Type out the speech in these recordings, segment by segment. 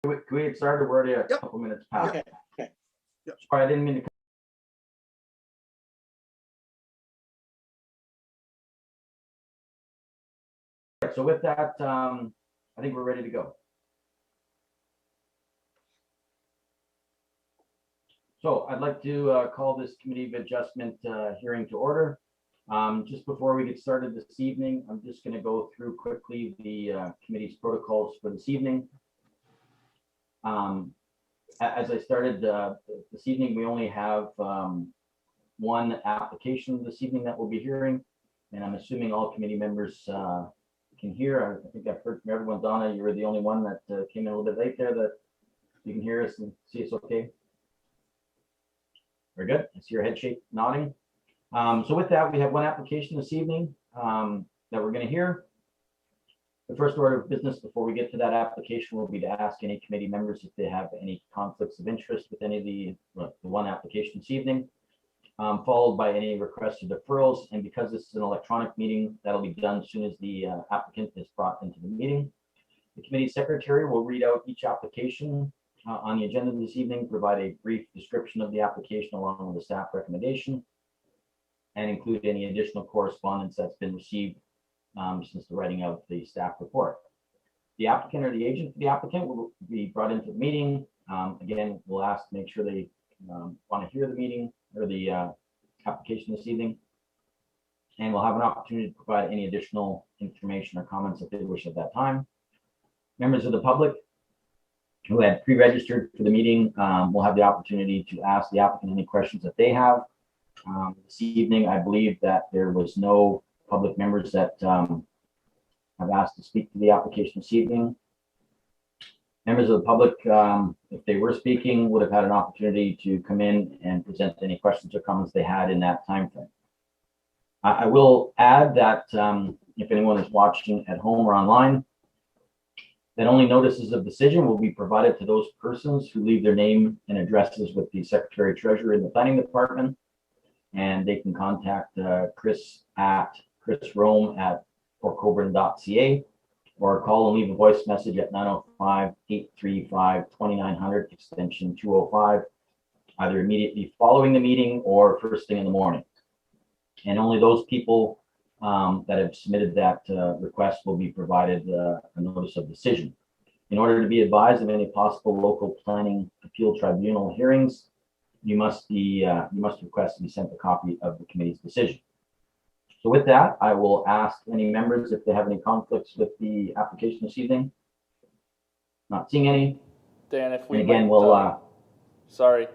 Can we get started? We're already a Yep. couple minutes past. Okay. Okay. Yep. Sorry, I didn't mean to. So with that, I think we're ready to go. So I'd like to call this Committee of Adjustment hearing to order. Just before we get started this evening, I'm just going to go through quickly the committee's protocols for this evening. As I started this evening, we only have one application this evening that we'll be hearing, and I'm assuming all committee members can hear. I think I've heard from everyone. Donna, you were the only one that came in a little bit late there, that you can hear us and see us okay. Very good. I see your head shake nodding. So with that, we have one application this evening that we're going to hear. The first order of business before we get to that application will be to ask any committee members if they have any conflicts of interest with any of the one application this evening, followed by any requests or deferrals. And because this is an electronic meeting, that'll be done as soon as the applicant is brought into the meeting. The committee secretary will read out each application on the agenda this evening, provide a brief description of the application along with the staff recommendation, and include any additional correspondence that's been received since the writing of the staff report. The applicant or the agent for the applicant will be brought into the meeting. Again, we'll ask to make sure they want to hear the meeting or the application this evening, and we'll have an opportunity to provide any additional information or comments if they wish at that time. Members of the public who had pre-registered for the meeting will have the opportunity to ask the applicant any questions that they have. This evening, I believe that there was no public members that have asked to speak to the application this evening. Members of the public, if they were speaking, would have had an opportunity to come in and present any questions or comments they had in that time frame. I will add that if anyone is watching at home or online, that only notices of decision will be provided to those persons who leave their name and addresses with the Secretary Treasurer in the Planning Department, and they can contact Chris at chrisrome@portcolborne.ca or call and leave a voice message at 905-835-2900 extension 205, either immediately following the meeting or first thing in the morning. And only those people that have submitted that request will be provided a notice of decision. In order to be advised of any possible local planning appeal tribunal hearings, you must request to be sent a copy of the committee's decision. So with that, I will ask any members if they have any conflicts with the application this evening. Not seeing any. Dan, if we again, sorry,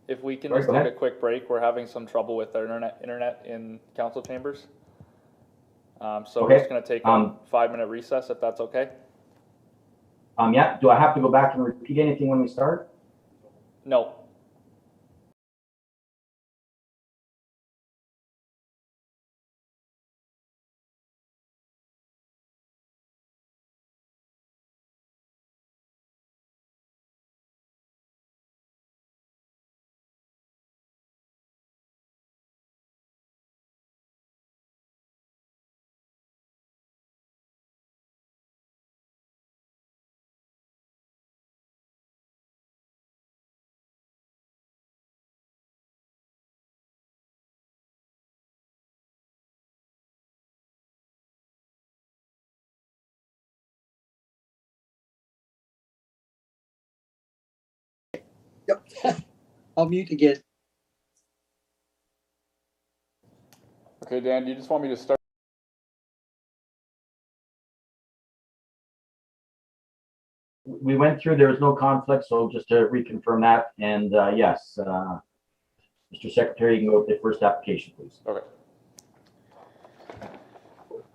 if we can sorry, just take a quick break. We're having some trouble with our internet in council chambers. So we're just going to take a 5-minute recess, if that's okay. Yeah. Do I have to go back and repeat anything when we start? No. Yep. I'll mute again. Okay, Dan, do you just want me to start? We went through, there was no conflict, so just to reconfirm that. And yes, Mr. Secretary, you can go with the first application, please. Okay.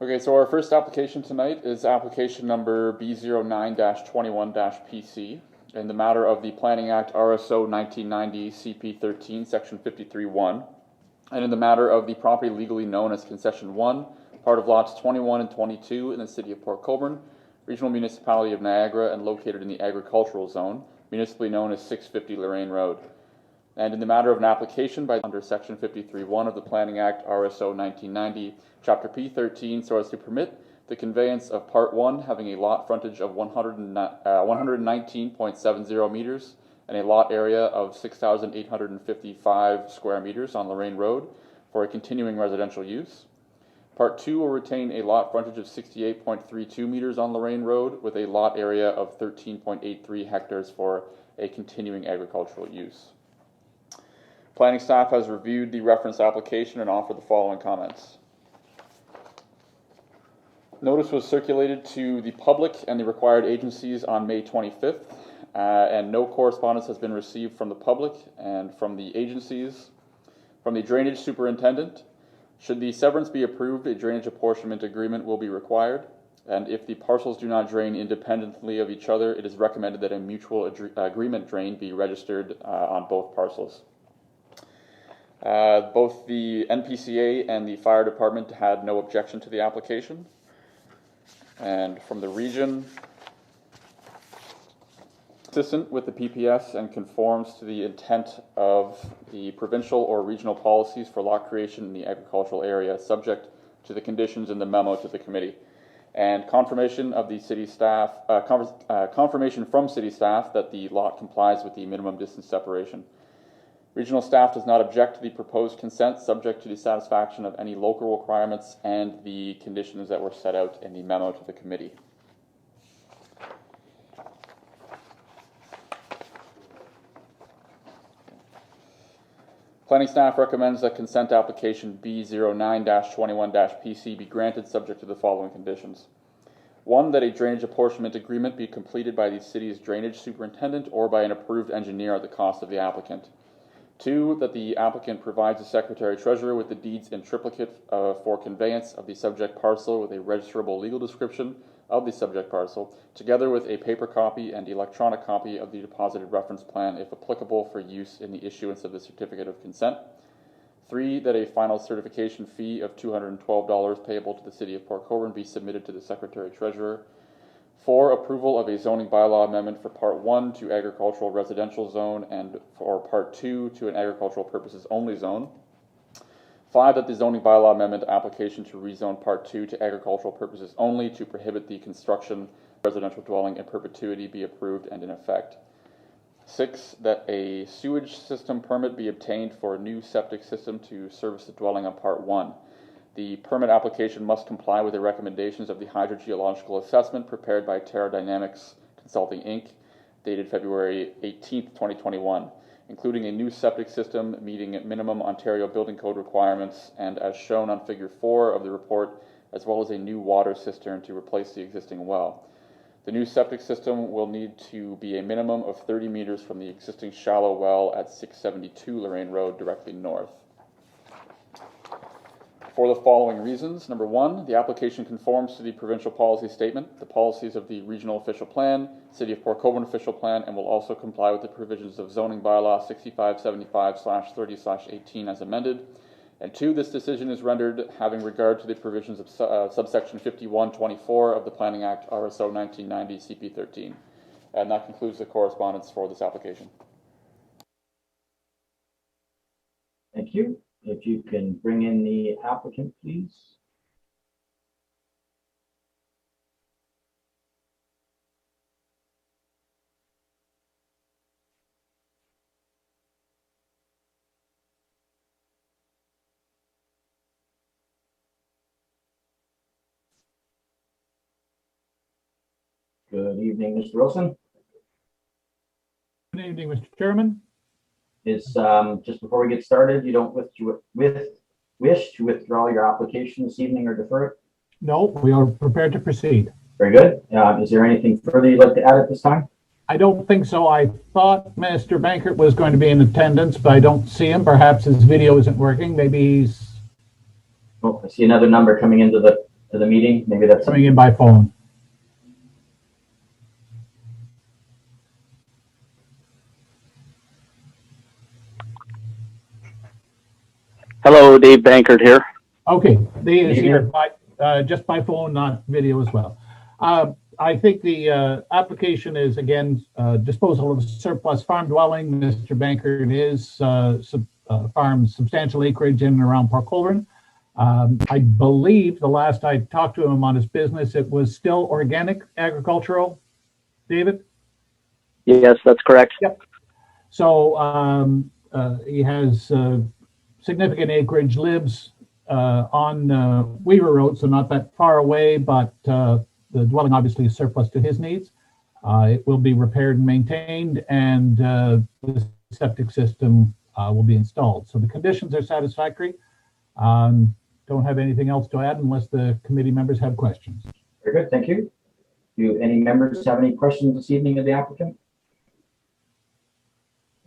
Okay, so our first application tonight is application number B09-21-PC in the matter of the Planning Act RSO 1990 CP 13 section 53(1), and in the matter of the property legally known as Concession 1, part of lots 21 and 22 in the city of Port Colborne, Regional Municipality of Niagara, and located in the agricultural zone, municipally known as 650 Lorraine Road. And in the matter of an application by under section 53(1) of the Planning Act RSO 1990 chapter P13 so as to permit the conveyance of Part 1 having a lot frontage of 119.70 meters and a lot area of 6,855 square meters on Lorraine Road for a continuing residential use. Part 2 will retain a lot frontage of 68.32 meters on Lorraine Road with a lot area of 13.83 hectares for a continuing agricultural use. Planning staff has reviewed the reference application and offered the following comments. Notice was circulated to the public and the required agencies on May 25th, and no correspondence has been received from the public and from the agencies. From the drainage superintendent, should the severance be approved, a drainage apportionment agreement will be required, and if the parcels do not drain independently of each other, it is recommended that a mutual agreement drain be registered on both parcels. Both the NPCA and the fire department had no objection to the application. And from the region, consistent with the PPS and conforms to the intent of the provincial or regional policies for lot creation in the agricultural area, subject to the conditions in the memo to the committee. And confirmation of the city staff, confirmation from city staff that the lot complies with the minimum distance separation. Regional staff does not object to the proposed consent, subject to the satisfaction of any local requirements and the conditions that were set out in the memo to the committee. Planning staff recommends that consent application B09-21-PC be granted subject to the following conditions. 1, that a drainage apportionment agreement be completed by the city's drainage superintendent or by an approved engineer at the cost of the applicant. 2, that the applicant provides the secretary-treasurer with the deeds in triplicate for conveyance of the subject parcel with a registrable legal description of the subject parcel, together with a paper copy and electronic copy of the deposited reference plan, if applicable, for use in the issuance of the certificate of consent. 3, that a final certification fee of $212 payable to the City of Port Colborne be submitted to the secretary-treasurer. 4, approval of a zoning bylaw amendment for Part 1 to agricultural residential zone and for Part 2 to an agricultural purposes only zone. 5, that the zoning bylaw amendment application to rezone Part 2 to agricultural purposes only to prohibit the construction of residential dwelling in perpetuity be approved and in effect. 6, that a sewage system permit be obtained for a new septic system to service the dwelling on Part 1. The permit application must comply with the recommendations of the hydrogeological assessment prepared by Terra Dynamics Consulting Inc., dated February 18, 2021, including a new septic system meeting minimum Ontario Building Code requirements and as shown on Figure 4 of the report, as well as a new water cistern to replace the existing well. The new septic system will need to be a minimum of 30 meters from the existing shallow well at 672 Lorraine Road, directly north. For the following reasons. Number 1, the application conforms to the provincial policy statement, the policies of the regional official plan, City of Port Colborne official plan, and will also comply with the provisions of zoning bylaw 6575/30/18 as amended. And 2, this decision is rendered having regard to the provisions of subsection 5124 of the Planning Act RSO 1990 CP 13. And that concludes the correspondence for this application. Thank you. If you can bring in the applicant, please. Good evening, Mr. Wilson. Good evening, Mr. Chairman. Is just before we get started, you don't wish to withdraw your application this evening or defer it? No, we are prepared to proceed. Very good. Is there anything further you'd like to add at this time? I don't think so. I thought Mr. Bankert was going to be in attendance, but I don't see him. Perhaps his video isn't working. Maybe he's Oh, I see another number coming into the meeting. Maybe that's coming in by phone. Hello, Dave Bankert here. Okay, Dave is here just by phone, not video as well. I think the application is, again, disposal of surplus farm dwelling. Mr. Bankert is farms substantial acreage in and around Port Colborne. I believe the last I talked to him on his business, it was still organic agricultural, David? Yes, that's correct. Yep. So he has significant acreage, lives on Weaver Road, so not that far away, but the dwelling obviously is surplus to his needs. It will be repaired and maintained, and the septic system will be installed. So the conditions are satisfactory. Don't have anything else to add unless the committee members have questions. Very good, thank you. Do any members have any questions this evening of the applicant?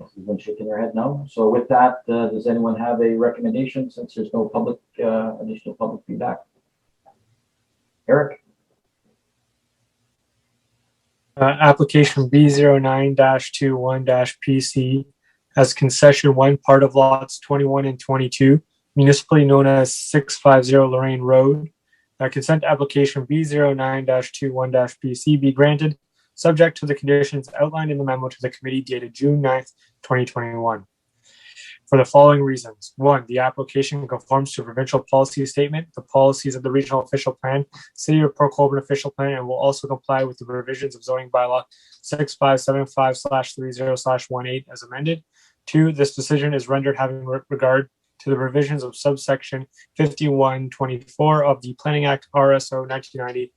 Everyone shaking their head no. So with that, does anyone have a recommendation since there's no public additional public feedback? Eric? Application B09-21-PC as concession 1, part of lots 21 and 22, municipally known as 650 Lorraine Road. Consent application B09-21-PC be granted, subject to the conditions outlined in the memo to the committee dated June 9th, 2021. For the following reasons. 1, the application conforms to provincial policy statement, the policies of the regional official plan, city of Port Colborne official plan, and will also comply with the provisions of zoning bylaw 6575/30/18 as amended. 2, this decision is rendered having regard to the provisions of subsection 5124 of the Planning Act RSO 1990,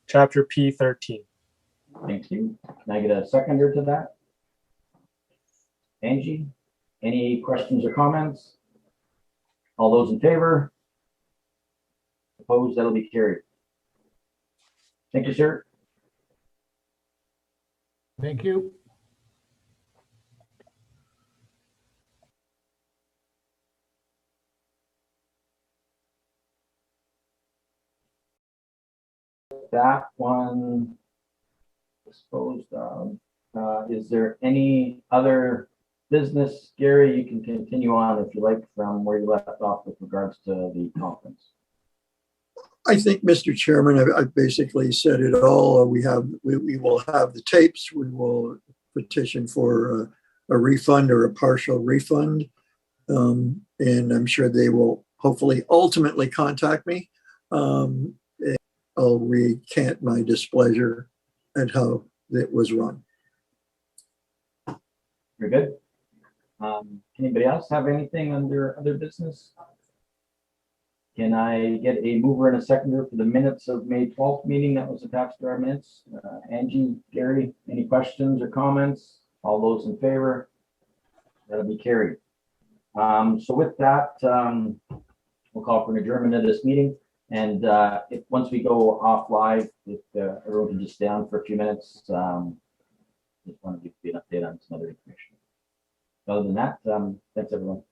Chapter P13. Thank you. Can I get a seconder to that? Angie, any questions or comments? All those in favor? Opposed, that'll be carried. Thank you, sir. Thank you. That one disposed of. Is there any other business? Gary, you can continue on if you like from where you left off with regards to the conference. I think, Mr. Chairman, I've basically said it all. We will have the tapes. We will petition for a refund or a partial refund. And I'm sure they will hopefully ultimately contact me. I'll recant my displeasure at how it was run. Very good. Anybody else have anything under other business? Can I get a mover and a seconder for the minutes of May 12th meeting that was attached to our minutes? Angie, Gary, any questions or comments? All those in favor? That'll be carried. So with that, we'll call for an adjournment of this meeting. And if once we go off live, if everyone can just stay on for a few minutes, just want to give you an update on some other information. Other than that, thanks everyone.